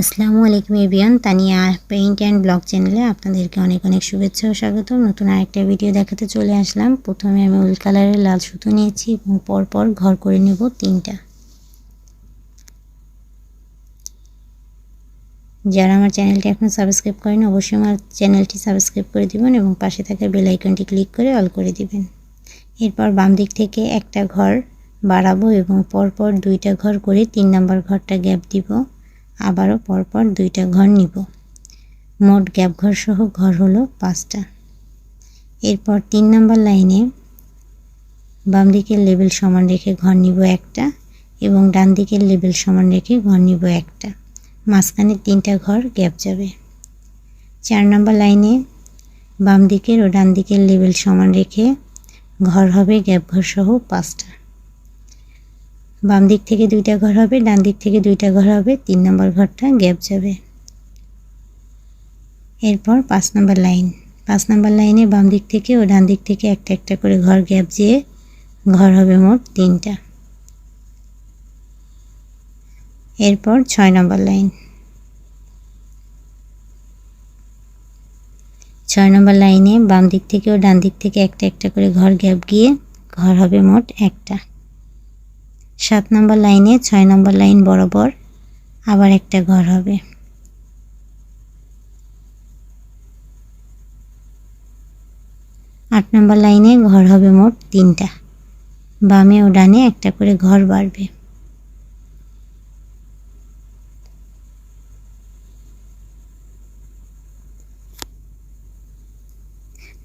আসসালামু আলাইকুম everyone, Tania paint and blog চ্যানেলে আপনাদেরকে অনেক অনেক শুভেচ্ছা ও স্বাগত। নতুন আরেকটা ভিডিও দেখাতে চলে আসলাম। প্রথমে আমি উল কালারের লাল সুতো নিয়েছি এবং পরপর ঘর করে নেব 3টা। যারা আমার চ্যানেলটি এখন সাবস্ক্রাইব করেন অবশ্যই আমার চ্যানেলটি সাবস্ক্রাইব করে দিবেন এবং পাশে থাকা বেল আইকনটি ক্লিক করে অল করে দিবেন। এরপর বাম দিক থেকে একটা ঘর বাড়াবো এবং পরপর 2টা ঘর করে 3 নম্বর ঘরটা গ্যাপ দিব। আবারও পরপর 2টা ঘর নিব। মোট গ্যাপ ঘর সহ ঘর হলো 5টা। এরপর 3 নম্বর লাইনে বাম দিকের লেবেল সমান রেখে ঘর নিব একটা এবং ডান দিকের লেবেল সমান রেখে ঘর নিব একটা। মাঝখানে 3টা ঘর গ্যাপ যাবে। 4 নম্বর লাইনে বাম দিকের ও ডান দিকের লেবেল সমান রেখে ঘর হবে গ্যাপ ঘর সহ 5টা। বাম দিক থেকে 2টা ঘর হবে, ডান দিক থেকে 2টা ঘর হবে, 3 নম্বর ঘরটা গ্যাপ যাবে। এরপর 5 নম্বর লাইন। 5 নম্বর লাইনে বাম দিক থেকে ও ডান দিক থেকে একটা একটা করে ঘর গ্যাপ যেয়ে ঘর হবে মোট 3টা। এরপর 6 নম্বর লাইন। 6 নম্বর লাইনে বাম দিক থেকে ও ডান দিক থেকে একটা একটা করে ঘর গ্যাপ গিয়ে ঘর হবে মোট একটা। 7 নম্বর লাইনে 6 নম্বর লাইন বরাবর আবার একটা ঘর হবে। 8 নম্বর লাইনে ঘর হবে মোট 3টা। বামে ও ডানে একটা করে ঘর বাড়বে।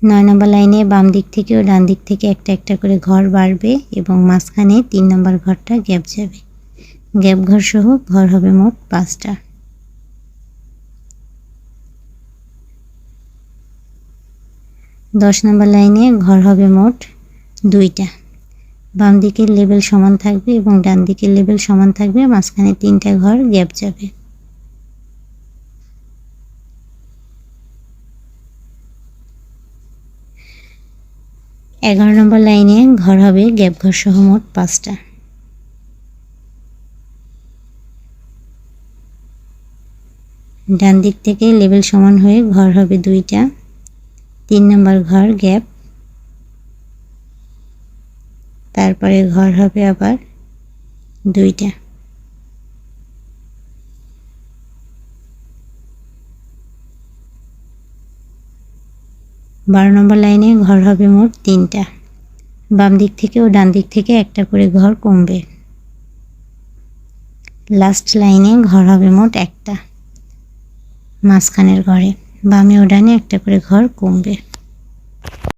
9 নম্বর লাইনে বাম দিক থেকে ও ডান দিক থেকে একটা একটা করে ঘর বাড়বে এবং মাঝখানে 3 নম্বর ঘরটা গ্যাপ যাবে। গ্যাপ ঘর সহ ঘর হবে মোট 5টা। 10 নম্বর লাইনে ঘর হবে মোট 2টা। বাম দিকের লেবেল সমান থাকবে এবং ডান দিকের লেবেল সমান থাকবে, মাঝখানে 3টা ঘর গ্যাপ যাবে। 11 নম্বর লাইনে ঘর হবে গ্যাপ ঘর সহ মোট 5টা। ডান দিক থেকে লেবেল সমান হয়ে ঘর হবে 2টা। 3 নম্বর ঘর গ্যাপ, তারপরে ঘর হবে আবার 2টা। 12 নম্বর লাইনে ঘর হবে মোট 3টা। বাম দিক থেকে ও ডান দিক থেকে একটা করে ঘর কমবে। লাস্ট লাইনে ঘর হবে মোট একটা। মাঝখানের ঘরে বামে ও ডানে একটা করে ঘর কমবে।